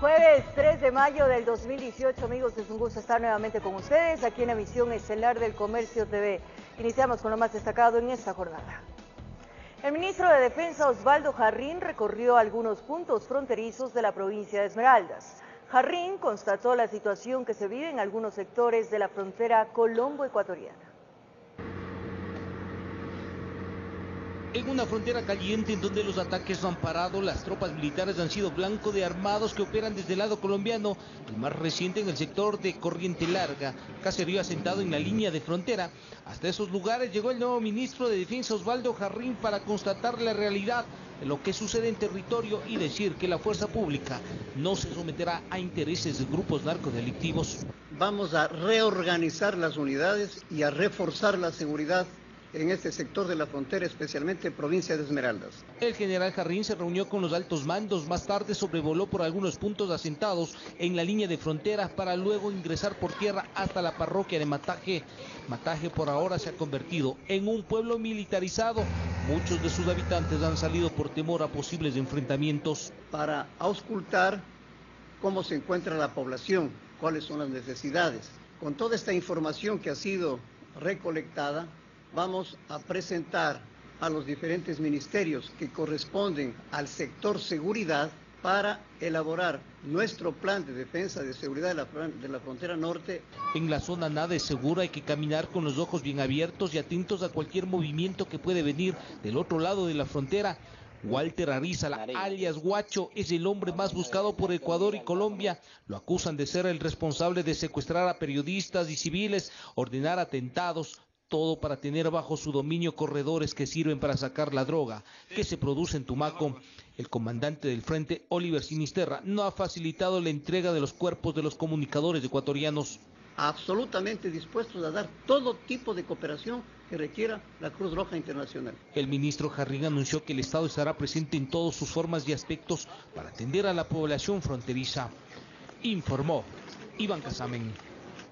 Jueves 3 de mayo del 2018, amigos, es un gusto estar nuevamente con ustedes aquí en la emisión estelar del Comercio TV. Iniciamos con lo más destacado en esta jornada. El ministro de Defensa, Osvaldo Jarrín, recorrió algunos puntos fronterizos de la provincia de Esmeraldas. Jarrín constató la situación que se vive en algunos sectores de la frontera colombo-ecuatoriana. En una frontera caliente en donde los ataques no han parado, las tropas militares han sido blanco de armados que operan desde el lado colombiano. El más reciente en el sector de Corriente Larga, caserío asentado en la línea de frontera. Hasta esos lugares llegó el nuevo ministro de Defensa, Osvaldo Jarrín, para constatar la realidad de lo que sucede en territorio y decir que la fuerza pública no se someterá a intereses de grupos narcodelictivos. Vamos a reorganizar las unidades y a reforzar la seguridad en este sector de la frontera, especialmente provincia de Esmeraldas. El general Jarrín se reunió con los altos mandos, más tarde sobrevoló por algunos puntos asentados en la línea de frontera para luego ingresar por tierra hasta la parroquia de Mataje. Mataje por ahora se ha convertido en un pueblo militarizado. Muchos de sus habitantes han salido por temor a posibles enfrentamientos. Para auscultar cómo se encuentra la población, cuáles son las necesidades. Con toda esta información que ha sido recolectada, vamos a presentar a los diferentes ministerios que corresponden al sector seguridad para elaborar nuestro plan de defensa de seguridad de la frontera norte. En la zona nada es segura, hay que caminar con los ojos bien abiertos y atentos a cualquier movimiento que puede venir del otro lado de la frontera. Walter Arízala, alias Guacho, es el hombre más buscado por Ecuador y Colombia. Lo acusan de ser el responsable de secuestrar a periodistas y civiles, ordenar atentados, todo para tener bajo su dominio corredores que sirven para sacar la droga que se produce en Tumaco. El comandante del frente, Oliver Sinisterra, no ha facilitado la entrega de los cuerpos de los comunicadores ecuatorianos. Absolutamente dispuestos a dar todo tipo de cooperación que requiera la Cruz Roja Internacional. El ministro Jarrín anunció que el Estado estará presente en todas sus formas y aspectos para atender a la población fronteriza. Informó Iván Casamen.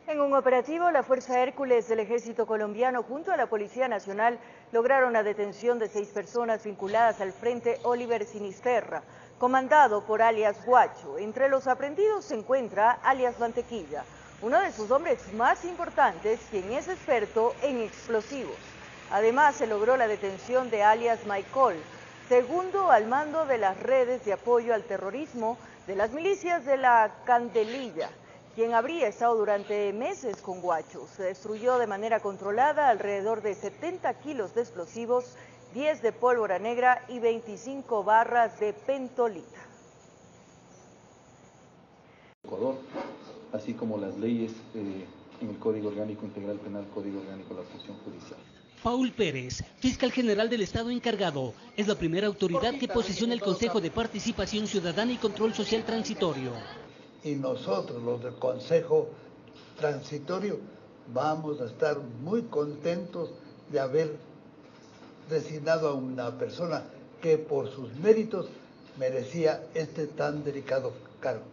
En un operativo, la Fuerza Hércules del Ejército Colombiano junto a la Policía Nacional lograron la detención de 6 personas vinculadas al frente Oliver Sinisterra, comandado por alias Guacho. Entre los aprendidos se encuentra alias Mantequilla, uno de sus hombres más importantes, quien es experto en explosivos. Además, se logró la detención de alias Michael, segundo al mando de las redes de apoyo al terrorismo de las milicias de la Candelilla, quien habría estado durante meses con Guacho. Se destruyó de manera controlada alrededor de 70 kilos de explosivos, 10 de pólvora negra y 25 barras de pentolita. Ecuador, así como las leyes en el Código Orgánico Integral Penal, Código Orgánico de la Función Judicial. Paul Pérez, fiscal general del Estado encargado, es la primera autoridad que posesiona el Consejo de Participación Ciudadana y Control Social Transitorio. Y nosotros, los del Consejo Transitorio, vamos a estar muy contentos de haber designado a una persona que por sus méritos merecía este tan delicado cargo.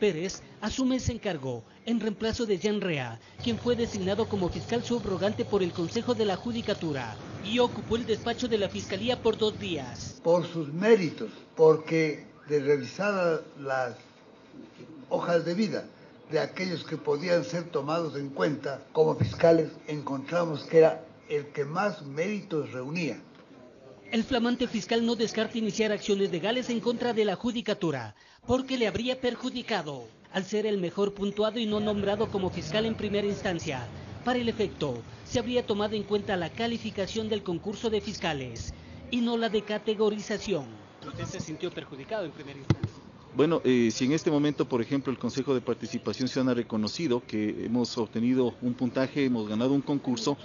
Pérez asume ese encargo en reemplazo de Jean Rea, quien fue designado como fiscal subrogante por el Consejo de la Judicatura y ocupó el despacho de la Fiscalía por 2 días. Por sus méritos, porque de revisar las hojas de vida de aquellos que podían ser tomados en cuenta como fiscales, encontramos que era el que más méritos reunía. El flamante fiscal no descarta iniciar acciones legales en contra de la Judicatura, porque le habría perjudicado al ser el mejor puntuado y no nombrado como fiscal en primera instancia. Para el efecto, se habría tomado en cuenta la calificación del concurso de fiscales y no la de categorización. ¿Usted se sintió perjudicado en primera instancia? Bueno, si en este momento, por ejemplo, el Consejo de Participación Ciudadana ha reconocido que hemos obtenido un puntaje, hemos ganado un concurso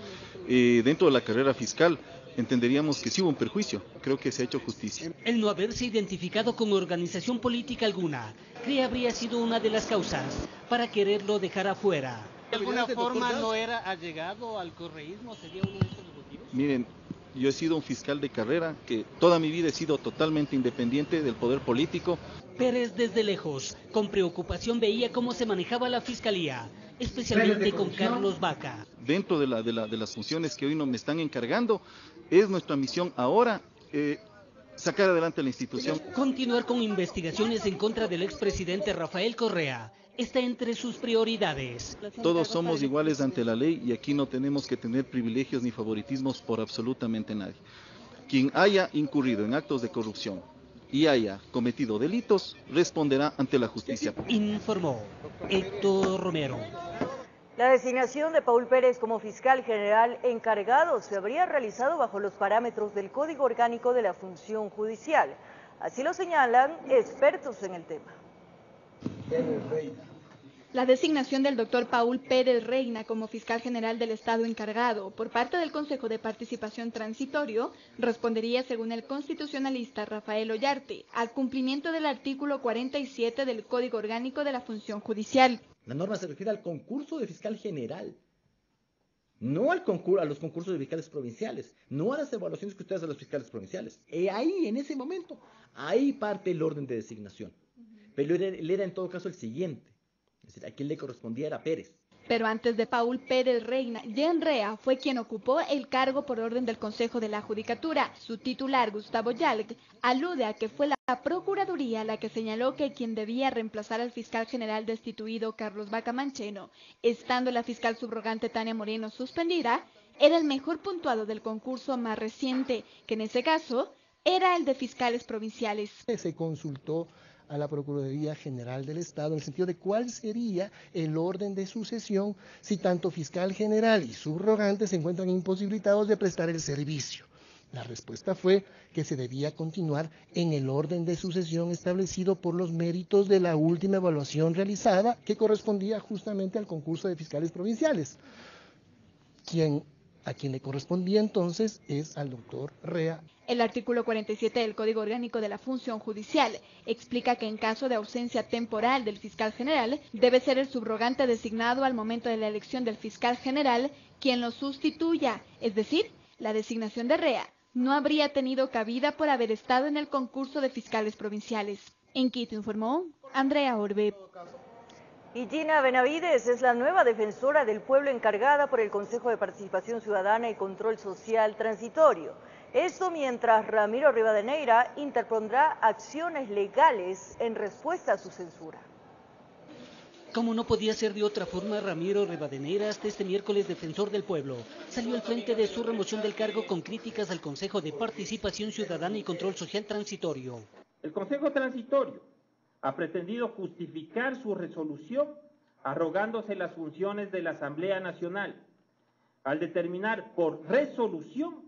dentro de la carrera fiscal, entenderíamos que sí hubo un perjuicio. Creo que se ha hecho justicia. El no haberse identificado con organización política alguna, cree habría sido una de las causas para quererlo dejar afuera. ¿De alguna forma no era allegado al correísmo? ¿Sería uno de esos motivos? Miren, yo he sido un fiscal de carrera, que toda mi vida he sido totalmente independiente del poder político. Pérez desde lejos, con preocupación veía cómo se manejaba la fiscalía, especialmente con Carlos Vaca. Dentro de las funciones que hoy me están encargando, es nuestra misión ahora sacar adelante la institución. Continuar con investigaciones en contra del expresidente Rafael Correa está entre sus prioridades. Todos somos iguales ante la ley y aquí no tenemos que tener privilegios ni favoritismos por absolutamente nadie. Quien haya incurrido en actos de corrupción y haya cometido delitos, responderá ante la justicia. Informó Héctor Romero. La designación de Paul Pérez como fiscal general encargado se habría realizado bajo los parámetros del Código Orgánico de la Función Judicial. Así lo señalan expertos en el tema. La designación del doctor Paul Pérez Reina como fiscal general del Estado encargado por parte del Consejo de Participación Transitorio respondería, según el constitucionalista Rafael Ollarte, al cumplimiento del artículo 47 del Código Orgánico de la Función Judicial. La norma se refiere al concurso de fiscal general, no a los concursos de fiscales provinciales, no a las evaluaciones que ustedes hacen a los fiscales provinciales. Ahí, en ese momento, ahí parte el orden de designación. Pero él era en todo caso el siguiente, es decir, a quien le correspondía era Pérez. Pero antes de Paul Pérez Reina, Jean Rea fue quien ocupó el cargo por orden del Consejo de la Judicatura. Su titular, Gustavo Yalc, alude a que fue la Procuraduría la que señaló que quien debía reemplazar al fiscal general destituido Carlos Vaca Mancheno, estando la fiscal subrogante Tania Moreno suspendida, era el mejor puntuado del concurso más reciente, que en ese caso era el de fiscales provinciales. Se consultó a la Procuraduría General del Estado en el sentido de cuál sería el orden de sucesión si tanto fiscal general y subrogante se encuentran imposibilitados de prestar el servicio. La respuesta fue que se debía continuar en el orden de sucesión establecido por los méritos de la última evaluación realizada, que correspondía justamente al concurso de fiscales provinciales. A quien le correspondía entonces es al doctor Rea. El artículo 47 del Código Orgánico de la Función Judicial explica que en caso de ausencia temporal del fiscal general, debe ser el subrogante designado al momento de la elección del fiscal general quien lo sustituya, es decir, la designación de Rea no habría tenido cabida por haber estado en el concurso de fiscales provinciales. En Quito informó Andrea Orbe. Y Gina Benavides es la nueva defensora del pueblo encargada por el Consejo de Participación Ciudadana y Control Social Transitorio. Esto mientras Ramiro Rivadeneira interpondrá acciones legales en respuesta a su censura. Como no podía ser de otra forma, Ramiro Rivadeneira, hasta este miércoles defensor del pueblo, salió al frente de su remoción del cargo con críticas al Consejo de Participación Ciudadana y Control Social Transitorio. El Consejo Transitorio ha pretendido justificar su resolución arrogándose las funciones de la Asamblea Nacional, al determinar por resolución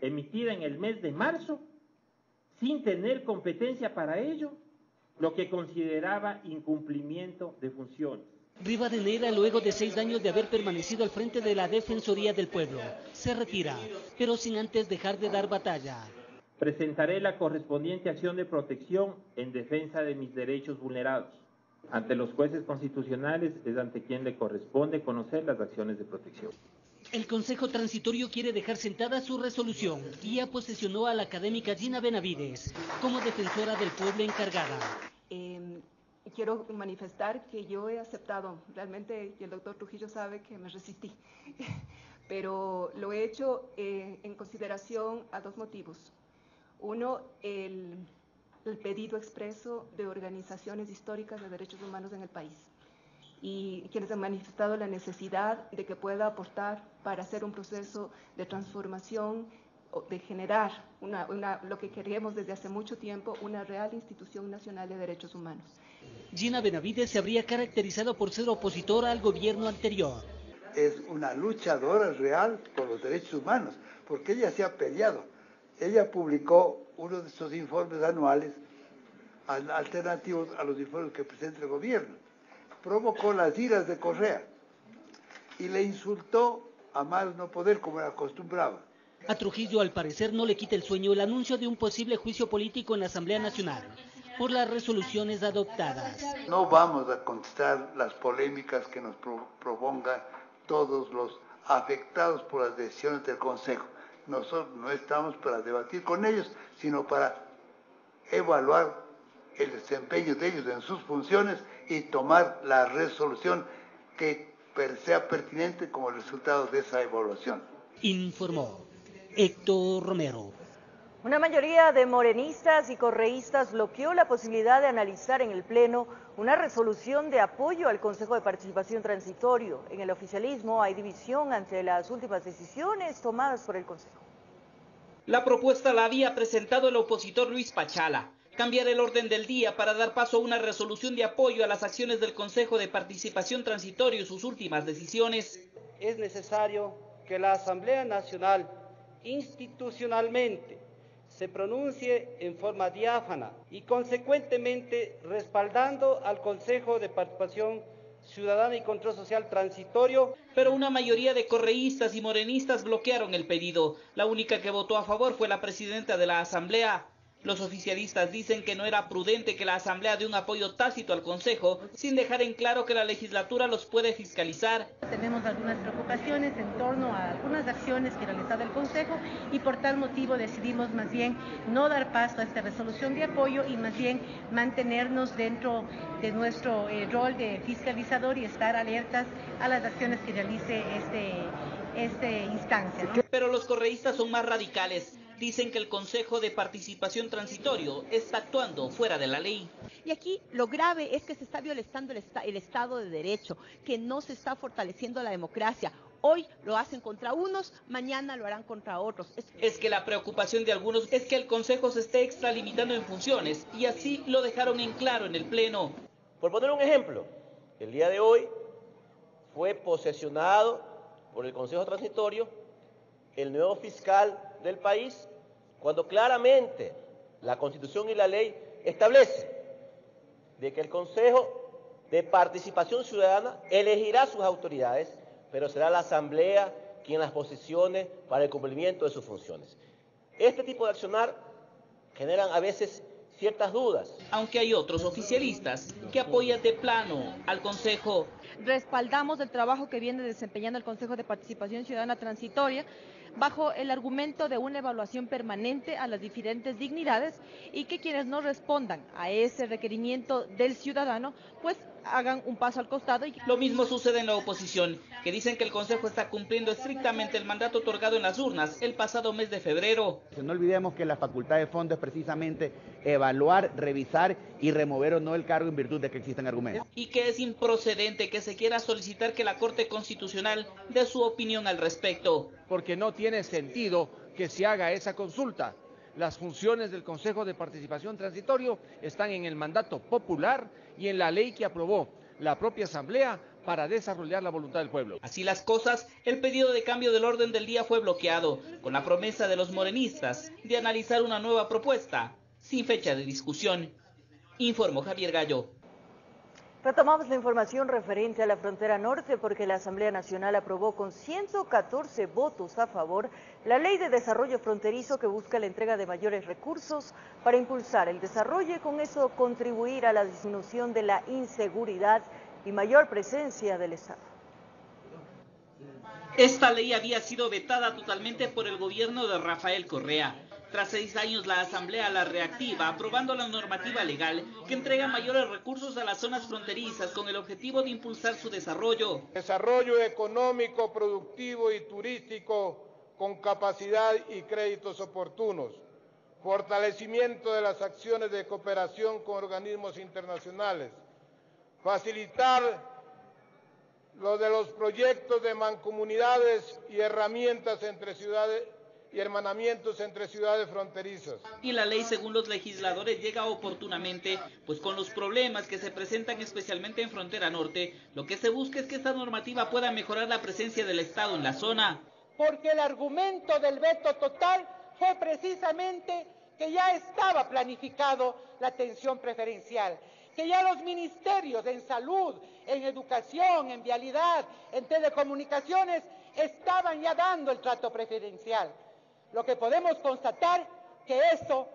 emitida en el mes de marzo, sin tener competencia para ello, lo que consideraba incumplimiento de funciones. Rivadeneira, luego de 6 años de haber permanecido al frente de la Defensoría del Pueblo, se retira, pero sin antes dejar de dar batalla. Presentaré la correspondiente acción de protección en defensa de mis derechos vulnerados. Ante los jueces constitucionales es ante quien le corresponde conocer las acciones de protección. El Consejo Transitorio quiere dejar sentada su resolución y ya posesionó a la académica Gina Benavides como defensora del pueblo encargada. Quiero manifestar que yo he aceptado, realmente, y el doctor Trujillo sabe que me resistí, pero lo he hecho en consideración a 2 motivos. Uno, el pedido expreso de organizaciones históricas de derechos humanos en el país y quienes han manifestado la necesidad de que pueda aportar para hacer un proceso de transformación, de generar lo que queremos desde hace mucho tiempo, una real institución nacional de derechos humanos. Gina Benavides se habría caracterizado por ser opositora al gobierno anterior. Es una luchadora real por los derechos humanos, porque ella se ha peleado. Ella publicó uno de estos informes anuales alternativos a los informes que presenta el gobierno. Provocó las iras de Correa y le insultó a más no poder como era acostumbraba. A Trujillo, al parecer, no le quita el sueño el anuncio de un posible juicio político en la Asamblea Nacional por las resoluciones adoptadas. No vamos a contestar las polémicas que nos propongan todos los afectados por las decisiones del Consejo. Nosotros no estamos para debatir con ellos, sino para evaluar el desempeño de ellos en sus funciones y tomar la resolución que sea pertinente como resultado de esa evaluación. Informó Héctor Romero. Una mayoría de morenistas y correístas bloqueó la posibilidad de analizar en el Pleno una resolución de apoyo al Consejo de Participación Transitorio. En el oficialismo hay división ante las últimas decisiones tomadas por el Consejo. La propuesta la había presentado el opositor Luis Pachala: cambiar el orden del día para dar paso a una resolución de apoyo a las acciones del Consejo de Participación Transitorio y sus últimas decisiones. Es necesario que la Asamblea Nacional institucionalmente se pronuncie en forma diáfana y consecuentemente respaldando al Consejo de Participación Ciudadana y Control Social Transitorio. Pero una mayoría de correístas y morenistas bloquearon el pedido. La única que votó a favor fue la presidenta de la Asamblea. Los oficialistas dicen que no era prudente que la Asamblea dé un apoyo tácito al Consejo, sin dejar en claro que la legislatura los puede fiscalizar. Tenemos algunas preocupaciones en torno a algunas acciones que realiza el Consejo y por tal motivo decidimos más bien no dar paso a esta resolución de apoyo y más bien mantenernos dentro de nuestro rol de fiscalizador y estar alertas a las acciones que realice esta instancia, ¿no? Pero los correístas son más radicales. Dicen que el Consejo de Participación Transitorio está actuando fuera de la ley. Y aquí lo grave es que se está violentando el Estado de Derecho, que no se está fortaleciendo la democracia. Hoy lo hacen contra unos, mañana lo harán contra otros. Es que la preocupación de algunos es que el Consejo se esté extralimitando en funciones, y así lo dejaron en claro en el Pleno. Por poner un ejemplo, el día de hoy fue posesionado por el Consejo Transitorio el nuevo fiscal del país, cuando claramente la Constitución y la ley establece de que el Consejo de Participación Ciudadana elegirá sus autoridades, pero será la Asamblea quien las posicione para el cumplimiento de sus funciones. Este tipo de accionar generan a veces ciertas dudas. Aunque hay otros oficialistas que apoyan de plano al Consejo. Respaldamos el trabajo que viene desempeñando el Consejo de Participación Ciudadana Transitoria bajo el argumento de una evaluación permanente a las diferentes dignidades y que quienes no respondan a ese requerimiento del ciudadano pues hagan un paso al costado. Lo mismo sucede en la oposición, que dicen que el Consejo está cumpliendo estrictamente el mandato otorgado en las urnas el pasado mes de febrero. No olvidemos que la facultad de fondo es precisamente evaluar, revisar y remover o no el cargo en virtud de que existen argumentos. Y que es improcedente que se quiera solicitar que la Corte Constitucional dé su opinión al respecto. Porque no tiene sentido que se haga esa consulta. Las funciones del Consejo de Participación Transitorio están en el mandato popular y en la ley que aprobó la propia Asamblea para desarrollar la voluntad del pueblo. Así las cosas, el pedido de cambio del orden del día fue bloqueado, con la promesa de los morenistas de analizar una nueva propuesta, sin fecha de discusión. Informó Javier Gallo. Retomamos la información referente a la frontera norte porque la Asamblea Nacional aprobó con 114 votos a favor la Ley de Desarrollo Fronterizo que busca la entrega de mayores recursos para impulsar el desarrollo y con eso contribuir a la disminución de la inseguridad y mayor presencia del Estado. Esta ley había sido vetada totalmente por el gobierno de Rafael Correa. Tras 6 años, la Asamblea la reactiva, aprobando la normativa legal que entrega mayores recursos a las zonas fronterizas con el objetivo de impulsar su desarrollo. Desarrollo económico, productivo y turístico con capacidad y créditos oportunos. Fortalecimiento de las acciones de cooperación con organismos internacionales. Facilitar lo de los proyectos de mancomunidades y herramientas entre ciudades y hermanamientos entre ciudades fronterizas. Y la ley, según los legisladores, llega oportunamente, pues con los problemas que se presentan especialmente en frontera norte, lo que se busca es que esta normativa pueda mejorar la presencia del Estado en la zona. Porque el argumento del veto total fue precisamente que ya estaba planificado la atención preferencial, que ya los ministerios en salud, en educación, en vialidad, en telecomunicaciones, estaban ya dando el trato preferencial. Lo que podemos constatar que eso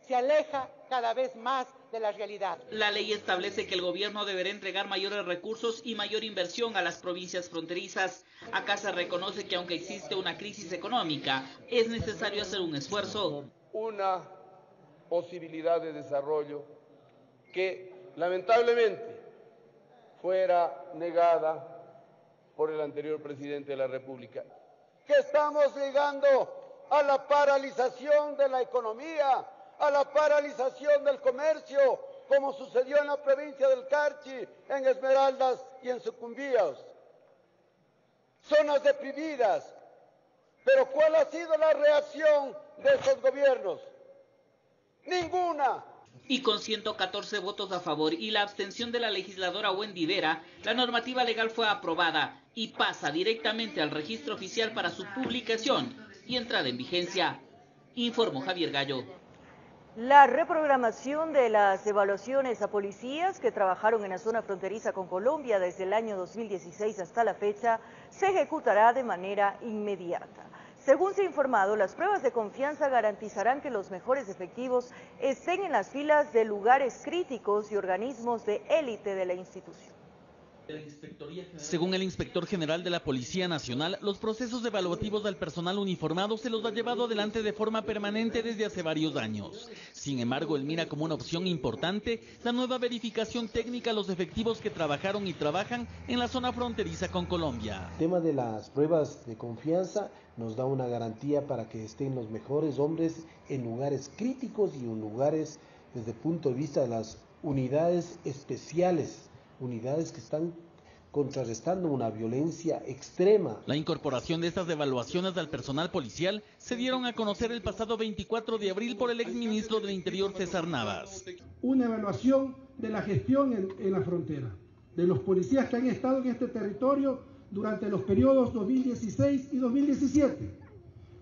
se aleja cada vez más de la realidad. La ley establece que el gobierno deberá entregar mayores recursos y mayor inversión a las provincias fronterizas. Acá se reconoce que aunque existe una crisis económica, es necesario hacer un esfuerzo. Una posibilidad de desarrollo que lamentablemente fuera negada por el anterior presidente de la República. Que estamos llegando a la paralización de la economía, a la paralización del comercio, como sucedió en la provincia del Carchi, en Esmeraldas y en Sucumbíos. Zonas deprimidas. Pero ¿cuál ha sido la reacción de estos gobiernos? Ninguna. Y con 114 votos a favor y la abstención de la legisladora Wendy Vera, la normativa legal fue aprobada y pasa directamente al registro oficial para su publicación y entrada en vigencia, informó Javier Gallo. La reprogramación de las evaluaciones a policías que trabajaron en la zona fronteriza con Colombia desde el año 2016 hasta la fecha se ejecutará de manera inmediata. Según se ha informado, las pruebas de confianza garantizarán que los mejores efectivos estén en las filas de lugares críticos y organismos de élite de la institución. Según el inspector general de la Policía Nacional, los procesos evaluativos del personal uniformado se los ha llevado adelante de forma permanente desde hace varios años. Sin embargo, él mira como una opción importante la nueva verificación técnica a los efectivos que trabajaron y trabajan en la zona fronteriza con Colombia. El tema de las pruebas de confianza nos da una garantía para que estén los mejores hombres en lugares críticos y en lugares desde el punto de vista de las unidades especiales, unidades que están contrarrestando una violencia extrema. La incorporación de estas evaluaciones al personal policial se dieron a conocer el pasado 24 de abril por el exministro del Interior César Navas. Una evaluación de la gestión en la frontera, de los policías que han estado en este territorio durante los periodos 2016 y 2017.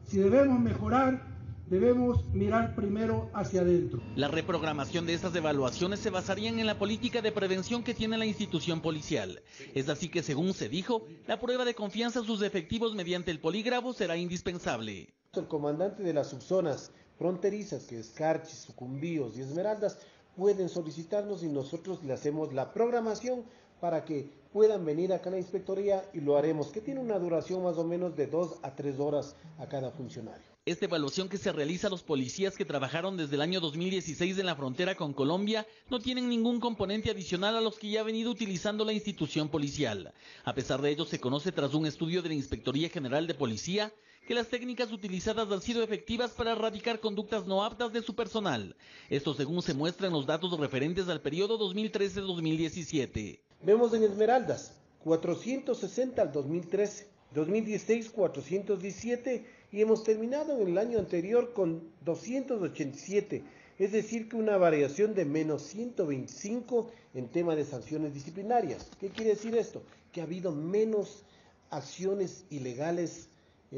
Si debemos mejorar, debemos mirar primero hacia adentro. La reprogramación de estas evaluaciones se basarían en la política de prevención que tiene la institución policial. Es así que, según se dijo, la prueba de confianza a sus efectivos mediante el polígrafo será indispensable. El comandante de las subzonas fronterizas, que es Carchi, Sucumbíos y Esmeraldas, pueden solicitarnos y nosotros le hacemos la programación para que puedan venir acá a la inspectoría y lo haremos, que tiene una duración más o menos de 2 a 3 horas a cada funcionario. Esta evaluación que se realiza a los policías que trabajaron desde el año 2016 en la frontera con Colombia no tienen ningún componente adicional a los que ya ha venido utilizando la institución policial. A pesar de ello, se conoce tras un estudio de la Inspectoría General de Policía que las técnicas utilizadas han sido efectivas para erradicar conductas no aptas de su personal. Esto según se muestra en los datos referentes al periodo 2013-2017. Vemos en Esmeraldas, 460 al 2013, 2016 417 y hemos terminado en el año anterior con 287, es decir que una variación de menos 125 en tema de sanciones disciplinarias. ¿Qué quiere decir esto? Que ha habido menos acciones ilegales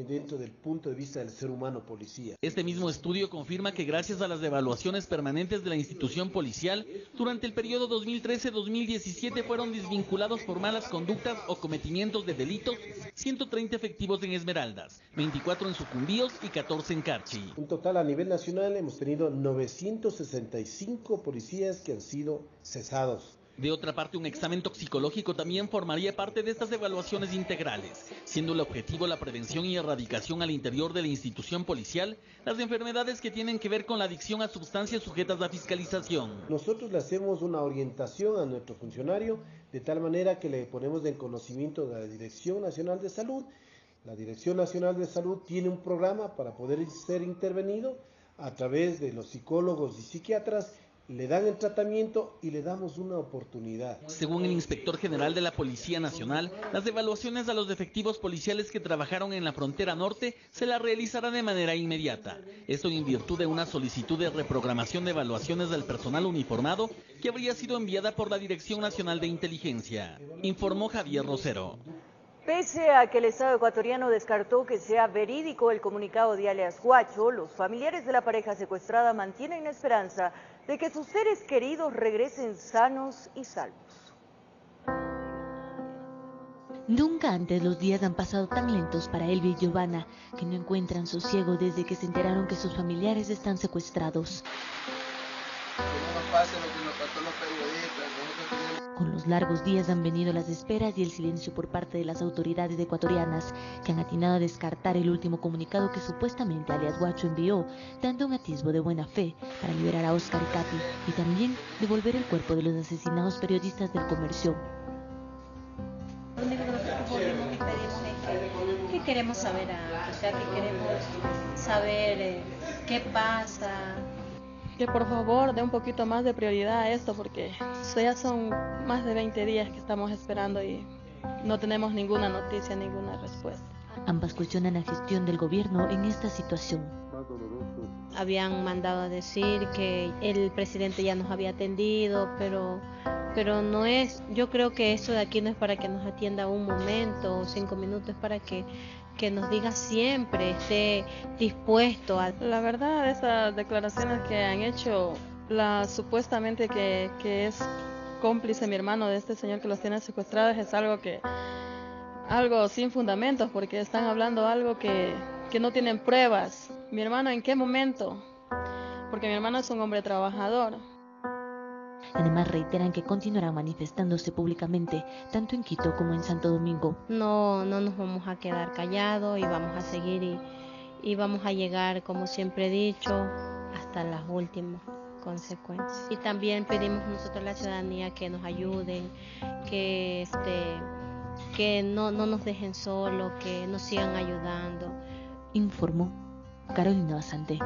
dentro del punto de vista del ser humano policía. Este mismo estudio confirma que gracias a las evaluaciones permanentes de la institución policial, durante el periodo 2013-2017 fueron desvinculados por malas conductas o cometimientos de delitos 130 efectivos en Esmeraldas, 24 en Sucumbíos y 14 en Carchi. En total a nivel nacional hemos tenido 965 policías que han sido cesados. De otra parte, un examen toxicológico también formaría parte de estas evaluaciones integrales, siendo el objetivo la prevención y erradicación al interior de la institución policial las enfermedades que tienen que ver con la adicción a sustancias sujetas a fiscalización. Nosotros le hacemos una orientación a nuestro funcionario de tal manera que le ponemos en conocimiento de la Dirección Nacional de Salud. La Dirección Nacional de Salud tiene un programa para poder ser intervenido a través de los psicólogos y psiquiatras. Le dan el tratamiento y le damos una oportunidad. Según el inspector general de la Policía Nacional, las evaluaciones a los efectivos policiales que trabajaron en la frontera norte se las realizará de manera inmediata. Esto en virtud de una solicitud de reprogramación de evaluaciones del personal uniformado que habría sido enviada por la Dirección Nacional de Inteligencia, informó Javier Rosero. Pese a que el Estado ecuatoriano descartó que sea verídico el comunicado de alias Guacho, los familiares de la pareja secuestrada mantienen la esperanza de que sus seres queridos regresen sanos y salvos. Nunca antes los días han pasado tan lentos para Elvia y Giovanna, que no encuentran sosiego desde que se enteraron que sus familiares están secuestrados. Que no nos pase lo que nos pasó a los periodistas. Con los largos días han venido las esperas y el silencio por parte de las autoridades ecuatorianas, que han atinado a descartar el último comunicado que supuestamente alias Guacho envió, dando un atisbo de buena fe para liberar a Oscar y Katy y también devolver el cuerpo de los asesinados periodistas del Comercio. Lo único que nosotros podemos y pedimos es que queremos saber o sea, que queremos saber qué pasa. Que por favor dé un poquito más de prioridad a esto, porque ya son más de 20 días que estamos esperando y no tenemos ninguna noticia, ninguna respuesta. Ambas cuestionan la gestión del gobierno en esta situación. Habían mandado a decir que el presidente ya nos había atendido, pero no es, yo creo que esto de aquí no es para que nos atienda un momento o 5 minutos, es para que nos diga siempre, esté dispuesto a... La verdad, esas declaraciones que han hecho, supuestamente que es cómplice mi hermano de este señor que los tiene secuestrados, es algo sin fundamentos, porque están hablando algo que no tienen pruebas. Mi hermano, ¿en qué momento? Porque mi hermano es un hombre trabajador. Además reiteran que continuarán manifestándose públicamente, tanto en Quito como en Santo Domingo. No nos vamos a quedar callados y vamos a seguir y vamos a llegar, como siempre he dicho, hasta las últimas consecuencias. Y también pedimos nosotros a la ciudadanía que nos ayuden, que no nos dejen solos, que nos sigan ayudando. Informó Carolina Basante.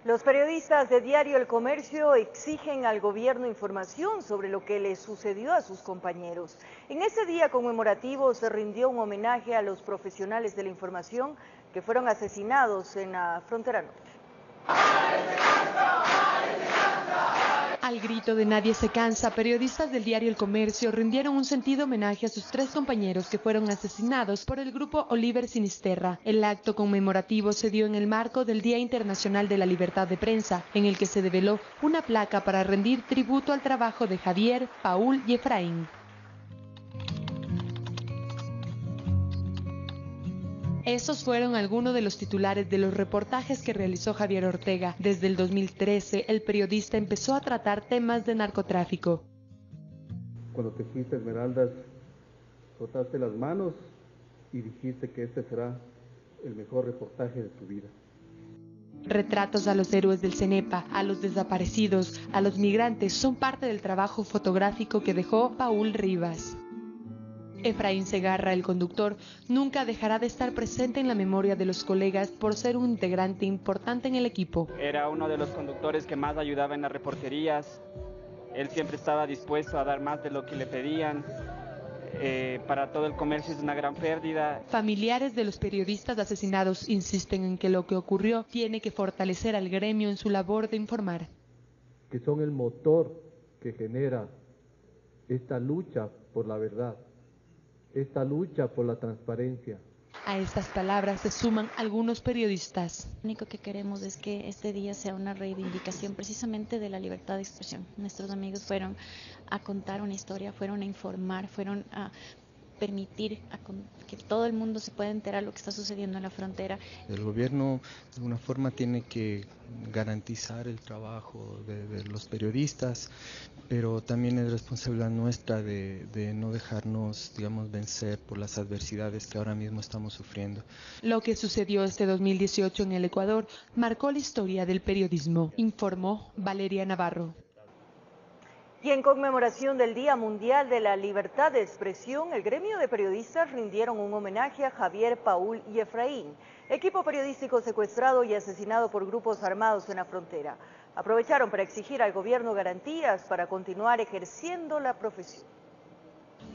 Los periodistas de Diario El Comercio exigen al gobierno información sobre lo que les sucedió a sus compañeros. En ese día conmemorativo se rindió un homenaje a los profesionales de la información que fueron asesinados en la frontera norte. Al grito de nadie se cansa, periodistas del diario El Comercio rindieron un sentido homenaje a sus 3 compañeros que fueron asesinados por el grupo Oliver Sinisterra. El acto conmemorativo se dio en el marco del Día Internacional de la Libertad de Prensa, en el que se develó una placa para rendir tributo al trabajo de Javier, Paul y Efraín. Esos fueron algunos de los titulares de los reportajes que realizó Javier Ortega. Desde el 2013, el periodista empezó a tratar temas de narcotráfico. Cuando te fuiste, Esmeraldas, frotaste las manos y dijiste que este será el mejor reportaje de tu vida. Retratos a los héroes del CENEPA, a los desaparecidos, a los migrantes son parte del trabajo fotográfico que dejó Paul Rivas. Efraín Segarra, el conductor, nunca dejará de estar presente en la memoria de los colegas por ser un integrante importante en el equipo. Era uno de los conductores que más ayudaba en las reporterías. Él siempre estaba dispuesto a dar más de lo que le pedían. Para todo el comercio es una gran pérdida. Familiares de los periodistas asesinados insisten en que lo que ocurrió tiene que fortalecer al gremio en su labor de informar. Que son el motor que genera esta lucha por la verdad, esta lucha por la transparencia. A estas palabras se suman algunos periodistas. Lo único que queremos es que este día sea una reivindicación precisamente de la libertad de expresión. Nuestros amigos fueron a contar una historia, fueron a informar, fueron a permitir que todo el mundo se pueda enterar lo que está sucediendo en la frontera. El gobierno de alguna forma tiene que garantizar el trabajo de los periodistas, pero también es responsabilidad nuestra de no dejarnos, digamos, vencer por las adversidades que ahora mismo estamos sufriendo. Lo que sucedió este 2018 en el Ecuador marcó la historia del periodismo, informó Valeria Navarro. Y en conmemoración del Día Mundial de la Libertad de Expresión, el gremio de periodistas rindieron un homenaje a Javier, Paul y Efraín, equipo periodístico secuestrado y asesinado por grupos armados en la frontera. Aprovecharon para exigir al gobierno garantías para continuar ejerciendo la profesión.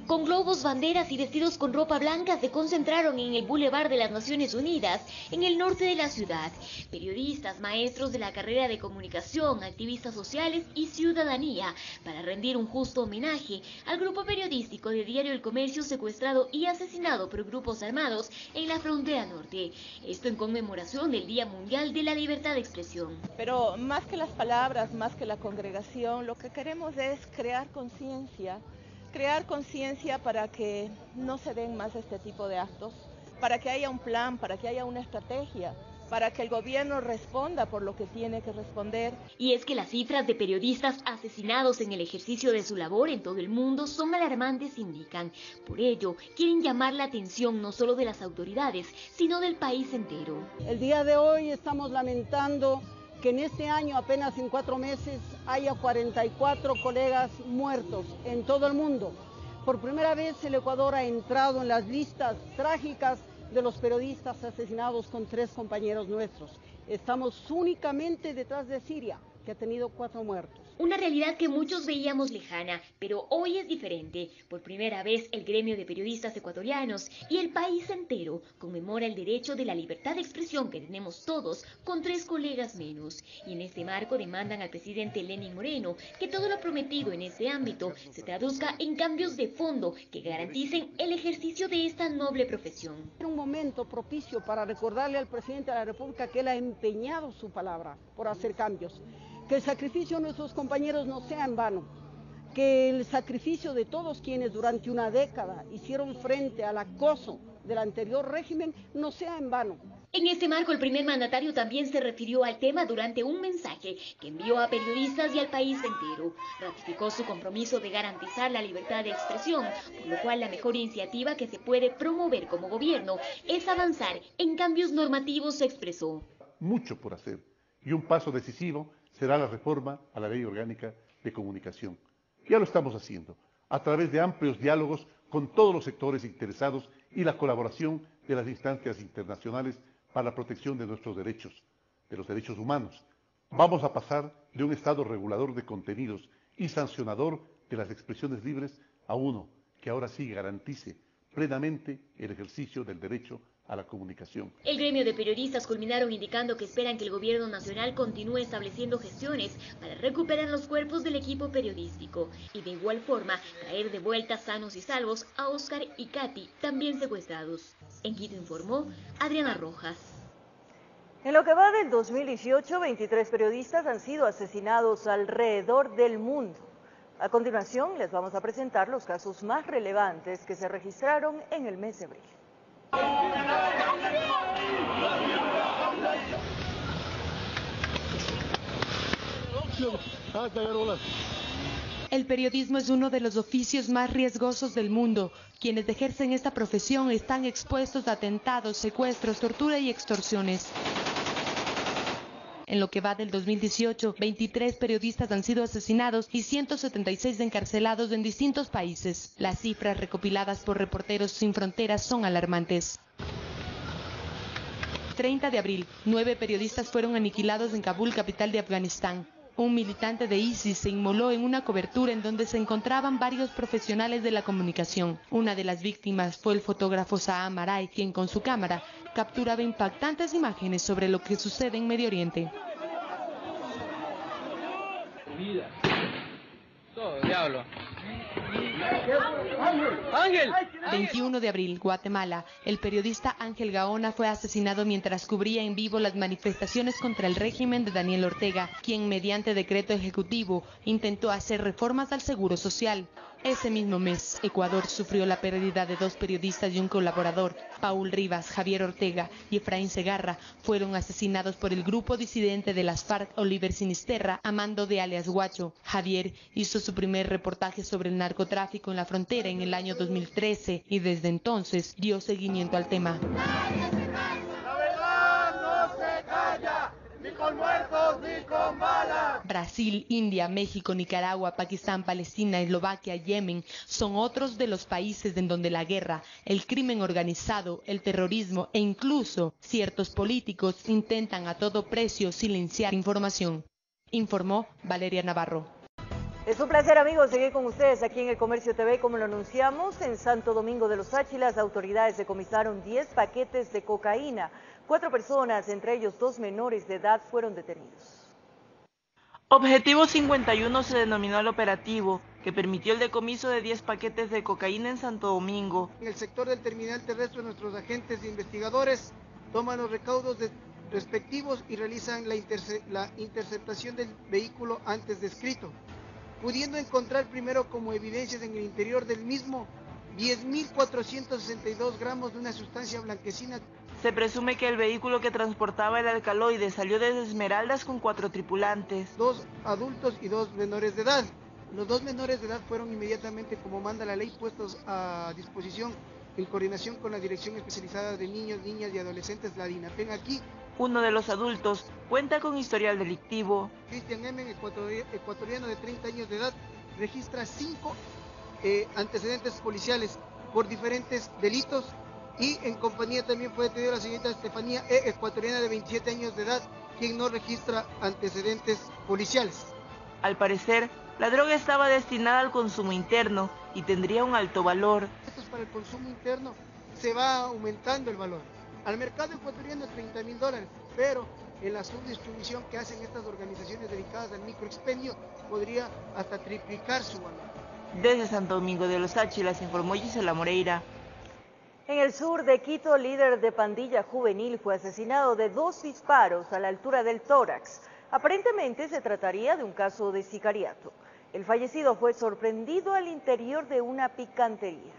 Con globos, banderas y vestidos con ropa blanca se concentraron en el Boulevard de las Naciones Unidas, en el norte de la ciudad. Periodistas, maestros de la carrera de comunicación, activistas sociales y ciudadanía, para rendir un justo homenaje al grupo periodístico de Diario El Comercio secuestrado y asesinado por grupos armados en la frontera norte. Esto en conmemoración del Día Mundial de la Libertad de Expresión. Pero más que las palabras, más que la congregación, lo que queremos es crear conciencia para que no se den más este tipo de actos, para que haya un plan, para que haya una estrategia, para que el gobierno responda por lo que tiene que responder. Y es que las cifras de periodistas asesinados en el ejercicio de su labor en todo el mundo son alarmantes, indican. Por ello, quieren llamar la atención no solo de las autoridades, sino del país entero. El día de hoy estamos lamentando que en este año, apenas en 4 meses, haya 44 colegas muertos en todo el mundo. Por primera vez el Ecuador ha entrado en las listas trágicas de los periodistas asesinados con 3 compañeros nuestros. Estamos únicamente detrás de Siria, que ha tenido 4 muertos. Una realidad que muchos veíamos lejana, pero hoy es diferente. Por primera vez, el gremio de periodistas ecuatorianos y el país entero conmemora el derecho de la libertad de expresión que tenemos todos con 3 colegas menos. Y en este marco demandan al presidente Lenín Moreno que todo lo prometido en este ámbito se traduzca en cambios de fondo que garanticen el ejercicio de esta noble profesión. Era un momento propicio para recordarle al presidente de la República que él ha empeñado su palabra por hacer cambios. Que el sacrificio de nuestros compañeros no sea en vano, que el sacrificio de todos quienes durante una década hicieron frente al acoso del anterior régimen no sea en vano. En este marco, el primer mandatario también se refirió al tema durante un mensaje que envió a periodistas y al país entero. Ratificó su compromiso de garantizar la libertad de expresión, por lo cual la mejor iniciativa que se puede promover como gobierno es avanzar en cambios normativos, se expresó. Mucho por hacer y un paso decisivo será la reforma a la Ley Orgánica de Comunicación. Ya lo estamos haciendo, a través de amplios diálogos con todos los sectores interesados y la colaboración de las instancias internacionales para la protección de nuestros derechos, de los derechos humanos. Vamos a pasar de un Estado regulador de contenidos y sancionador de las expresiones libres a uno que ahora sí garantice plenamente el ejercicio del derecho a la comunicación. El gremio de periodistas culminaron indicando que esperan que el gobierno nacional continúe estableciendo gestiones para recuperar los cuerpos del equipo periodístico y de igual forma traer de vuelta sanos y salvos a Oscar y Katy, también secuestrados. En Quito informó Adriana Rojas. En lo que va del 2018, 23 periodistas han sido asesinados alrededor del mundo. A continuación, les vamos a presentar los casos más relevantes que se registraron en el mes de abril. El periodismo es uno de los oficios más riesgosos del mundo. Quienes ejercen esta profesión están expuestos a atentados, secuestros, tortura y extorsiones. En lo que va del 2018, 23 periodistas han sido asesinados y 176 encarcelados en distintos países. Las cifras recopiladas por Reporteros Sin Fronteras son alarmantes. 30 de abril, 9 periodistas fueron aniquilados en Kabul, capital de Afganistán. Un militante de ISIS se inmoló en una cobertura en donde se encontraban varios profesionales de la comunicación. Una de las víctimas fue el fotógrafo Saam Maray, quien con su cámara capturaba impactantes imágenes sobre lo que sucede en Medio Oriente. Todo, diablo. ¡Ángel! 21 de abril, Guatemala. El periodista Ángel Gaona fue asesinado mientras cubría en vivo las manifestaciones contra el régimen de Daniel Ortega, quien mediante decreto ejecutivo intentó hacer reformas al seguro social. Ese mismo mes, Ecuador sufrió la pérdida de 2 periodistas y un colaborador. Paul Rivas, Javier Ortega y Efraín Segarra fueron asesinados por el grupo disidente de las FARC Oliver Sinisterra a mando de alias Guacho. Javier hizo su primer reportaje sobre el narcotráfico en la frontera en el año 2013 y desde entonces dio seguimiento al tema. La verdad no se calla, ni con muertos ni con balas. Brasil, India, México, Nicaragua, Pakistán, Palestina, Eslovaquia, Yemen son otros de los países en donde la guerra, el crimen organizado, el terrorismo e incluso ciertos políticos intentan a todo precio silenciar información. Informó Valeria Navarro. Es un placer, amigos, seguir con ustedes aquí en El Comercio TV. Como lo anunciamos, en Santo Domingo de los Áchilas, autoridades decomisaron 10 paquetes de cocaína. 4 personas, entre ellos 2 menores de edad, fueron detenidos. Objetivo 51 se denominó el operativo, que permitió el decomiso de 10 paquetes de cocaína en Santo Domingo. En el sector del terminal terrestre, nuestros agentes e investigadores toman los recaudos respectivos y realizan la interceptación del vehículo antes descrito, pudiendo encontrar primero como evidencias en el interior del mismo 10.462 gramos de una sustancia blanquecina. Se presume que el vehículo que transportaba el alcaloide salió desde Esmeraldas con 4 tripulantes. 2 adultos y 2 menores de edad. Los 2 menores de edad fueron inmediatamente, como manda la ley, puestos a disposición en coordinación con la Dirección Especializada de Niños, Niñas y Adolescentes, la DINAPEN. Aquí, uno de los adultos cuenta con historial delictivo. Cristian M., ecuatoriano de 30 años de edad, registra 5 antecedentes policiales por diferentes delitos y en compañía también fue detenida la señorita Estefanía E., ecuatoriana de 27 años de edad, quien no registra antecedentes policiales. Al parecer, la droga estaba destinada al consumo interno y tendría un alto valor. Esto es para el consumo interno, se va aumentando el valor. Al mercado ecuatoriano $30.000, pero en la subdistribución que hacen estas organizaciones dedicadas al microexpendio podría hasta triplicar su valor. Desde Santo Domingo de los Áchilas informó Gisela Moreira. En el sur de Quito, líder de pandilla juvenil fue asesinado de 2 disparos a la altura del tórax. Aparentemente se trataría de un caso de sicariato. El fallecido fue sorprendido al interior de una picantería.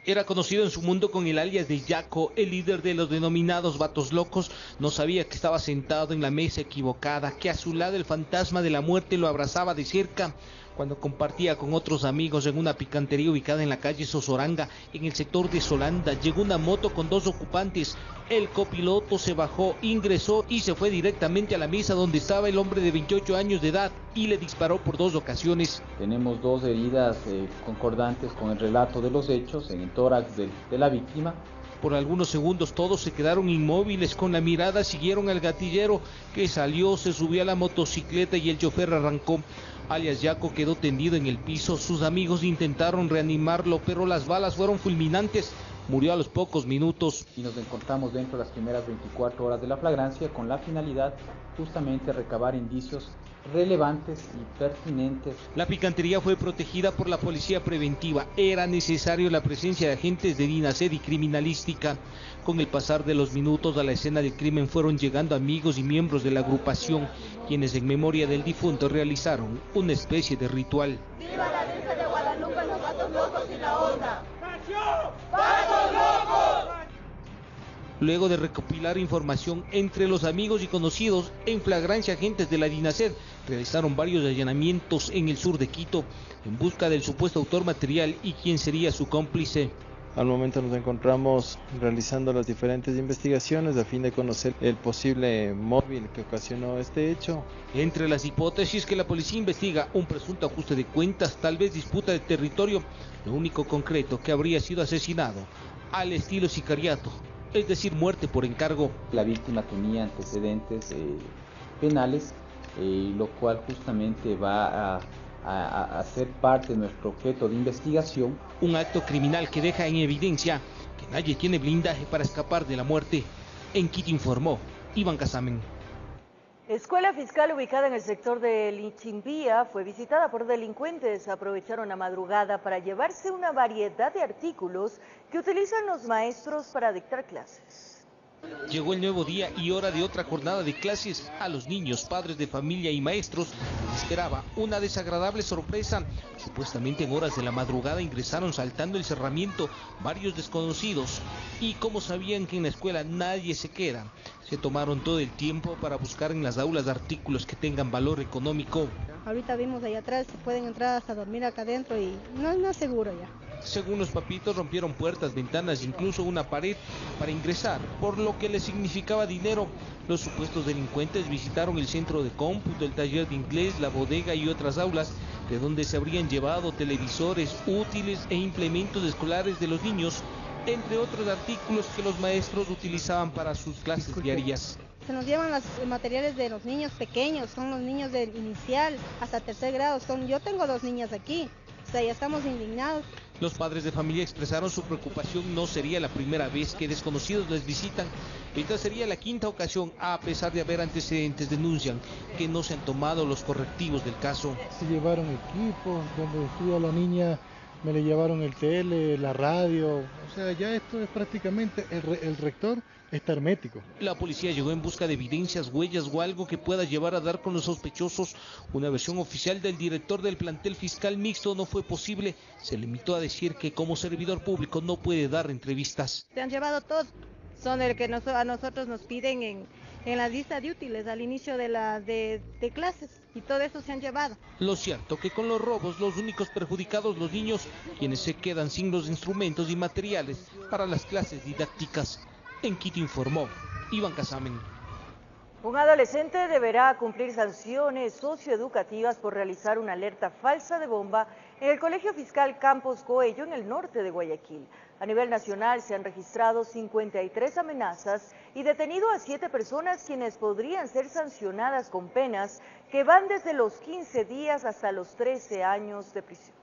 Era conocido en su mundo con el alias de Yaco, el líder de los denominados vatos locos. No sabía que estaba sentado en la mesa equivocada, que a su lado el fantasma de la muerte lo abrazaba de cerca. Cuando compartía con otros amigos en una picantería ubicada en la calle Sosoranga, en el sector de Solanda, llegó una moto con 2 ocupantes. El copiloto se bajó, ingresó y se fue directamente a la mesa donde estaba el hombre de 28 años de edad y le disparó por 2 ocasiones. Tenemos 2 heridas concordantes con el relato de los hechos en el tórax de la víctima. Por algunos segundos todos se quedaron inmóviles, con la mirada siguieron al gatillero que salió, se subió a la motocicleta y el chofer arrancó. Alias Yaco quedó tendido en el piso, sus amigos intentaron reanimarlo, pero las balas fueron fulminantes, murió a los pocos minutos. Y nos encontramos dentro de las primeras 24 horas de la flagrancia con la finalidad justamente de recabar indicios relevantes y pertinentes. La picantería fue protegida por la policía preventiva. Era necesario la presencia de agentes de DINASED y criminalística. Con el pasar de los minutos a la escena del crimen fueron llegando amigos y miembros de la agrupación, quienes en memoria del difunto realizaron una especie de ritual. ¡Viva la Virgen de Guadalupe, los vatos locos y la onda! ¡Vatos locos! Luego de recopilar información entre los amigos y conocidos, en flagrancia agentes de la DINASED realizaron varios allanamientos en el sur de Quito en busca del supuesto autor material y quién sería su cómplice. Al momento nos encontramos realizando las diferentes investigaciones a fin de conocer el posible móvil que ocasionó este hecho. Entre las hipótesis que la policía investiga, un presunto ajuste de cuentas, tal vez disputa de territorio, lo único concreto que habría sido asesinado al estilo sicariato, es decir, muerte por encargo. La víctima tenía antecedentes penales, lo cual justamente va a ser parte de nuestro objeto de investigación. Un acto criminal que deja en evidencia que nadie tiene blindaje para escapar de la muerte. En Quito informó Iván Casamen. Escuela fiscal ubicada en el sector de Lichimbía fue visitada por delincuentes. Aprovecharon la madrugada para llevarse una variedad de artículos que utilizan los maestros para dictar clases. Llegó el nuevo día y hora de otra jornada de clases. A los niños, padres de familia y maestros les esperaba una desagradable sorpresa. Supuestamente en horas de la madrugada ingresaron saltando el cerramiento varios desconocidos. Y como sabían que en la escuela nadie se queda, se tomaron todo el tiempo para buscar en las aulas artículos que tengan valor económico. Ahorita vimos ahí atrás, se pueden entrar hasta dormir acá adentro y no es seguro ya. Según los papitos, rompieron puertas, ventanas, incluso una pared para ingresar, por lo que les significaba dinero. Los supuestos delincuentes visitaron el centro de cómputo, el taller de inglés, la bodega y otras aulas, de donde se habrían llevado televisores, útiles e implementos escolares de los niños, entre otros artículos que los maestros utilizaban para sus clases diarias. Se nos llevan los materiales de los niños pequeños, son los niños del inicial hasta 3er grado. Yo tengo 2 niñas aquí, o sea, ya estamos indignados. Los padres de familia expresaron su preocupación. No sería la primera vez que desconocidos les visitan. Esta sería la 5ª ocasión. A pesar de haber antecedentes, denuncian que no se han tomado los correctivos del caso. Se llevaron equipo, donde estudia la niña me le llevaron el tele, la radio, o sea, ya esto es prácticamente, el rector está hermético. La policía llegó en busca de evidencias, huellas o algo que pueda llevar a dar con los sospechosos. Una versión oficial del director del plantel fiscal mixto no fue posible. Se limitó a decir que como servidor público no puede dar entrevistas. Se han llevado todos, son el que a nosotros nos piden en la lista de útiles al inicio de clases, y todo eso se han llevado. Lo cierto que con los robos los únicos perjudicados los niños, quienes se quedan sin los instrumentos y materiales para las clases didácticas. En Quito informó Iván Casamen. Un adolescente deberá cumplir sanciones socioeducativas por realizar una alerta falsa de bomba en el Colegio Fiscal Campos Coello, en el norte de Guayaquil. A nivel nacional se han registrado 53 amenazas y detenido a 7 personas quienes podrían ser sancionadas con penas que van desde los 15 días hasta los 13 años de prisión.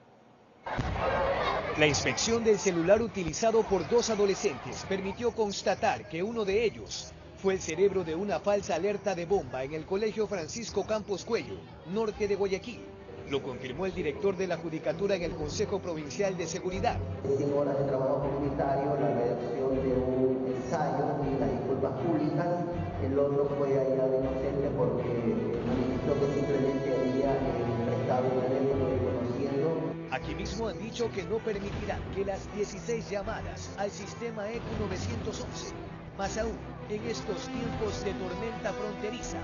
La inspección del celular utilizado por 2 adolescentes permitió constatar que uno de ellos fue el cerebro de una falsa alerta de bomba en el Colegio Francisco Campos Coello, norte de Guayaquil. Lo confirmó el director de la Judicatura en el Consejo Provincial de Seguridad. 5 horas de trabajo comunitario, la redacción de un ensayo y las disculpas públicas. El otro fue hallado inocente porque manifestó que simplemente había prestado un teléfono reconociendo. Aquí mismo han dicho que no permitirán que las 16 llamadas al sistema ECU 911, más aún en estos tiempos de tormenta fronteriza,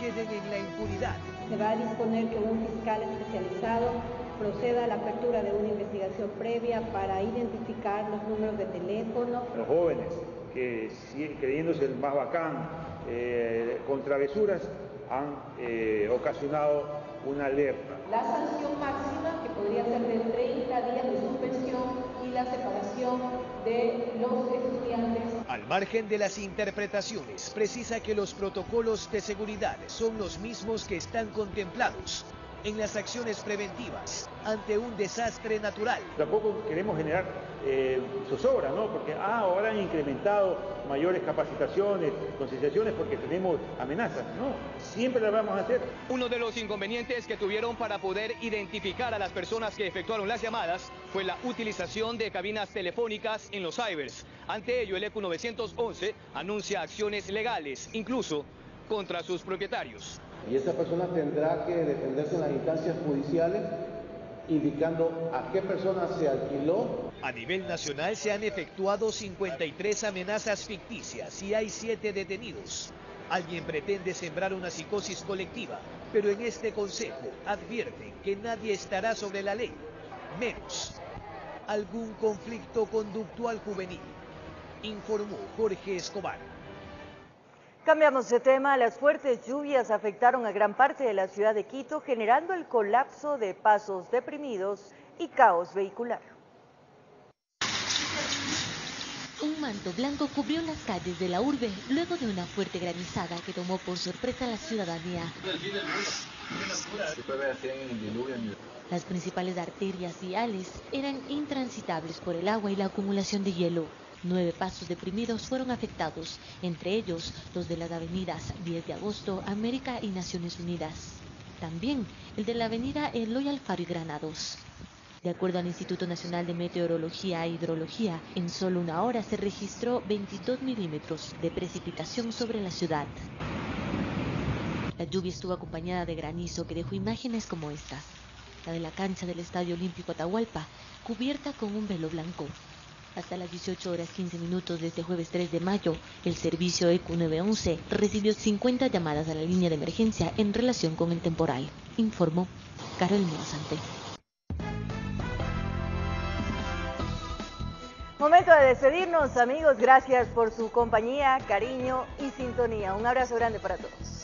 queden en la impunidad. Se va a disponer que un fiscal especializado proceda a la apertura de una investigación previa para identificar los números de teléfono. Los jóvenes que creyéndose el más bacán con travesuras han ocasionado una alerta. La sanción máxima, que podría ser de 30 días de suspensión y la separación de los estudiantes. Al margen de las interpretaciones, precisa que los protocolos de seguridad son los mismos que están contemplados en las acciones preventivas ante un desastre natural. Tampoco queremos generar zozobra, ¿no? Porque ahora han incrementado mayores capacitaciones, concienciaciones porque tenemos amenazas, ¿no? Siempre las vamos a hacer. Uno de los inconvenientes que tuvieron para poder identificar a las personas que efectuaron las llamadas fue la utilización de cabinas telefónicas en los cybers. Ante ello, el ECU 911 anuncia acciones legales, incluso contra sus propietarios. Y esa persona tendrá que defenderse en las instancias judiciales, indicando a qué persona se alquiló. A nivel nacional se han efectuado 53 amenazas ficticias y hay 7 detenidos. Alguien pretende sembrar una psicosis colectiva, pero en este consejo advierten que nadie estará sobre la ley, menos algún conflicto conductual juvenil, informó Jorge Escobar. Cambiamos de tema. Las fuertes lluvias afectaron a gran parte de la ciudad de Quito, generando el colapso de pasos deprimidos y caos vehicular. Un manto blanco cubrió las calles de la urbe luego de una fuerte granizada que tomó por sorpresa a la ciudadanía. Las principales arterias viales eran intransitables por el agua y la acumulación de hielo. 9 pasos deprimidos fueron afectados, entre ellos los de las avenidas 10 de agosto, América y Naciones Unidas. También el de la avenida Eloy Alfaro y Granados. De acuerdo al Instituto Nacional de Meteorología e Hidrología, en solo una hora se registró 22 milímetros de precipitación sobre la ciudad. La lluvia estuvo acompañada de granizo que dejó imágenes como estas. La de la cancha del Estadio Olímpico Atahualpa, cubierta con un velo blanco. Hasta las 18 horas 15 minutos de este jueves 3 de mayo, el servicio ECU 911 recibió 50 llamadas a la línea de emergencia en relación con el temporal, informó Carolina Sante. Momento de despedirnos, amigos. Gracias por su compañía, cariño y sintonía. Un abrazo grande para todos.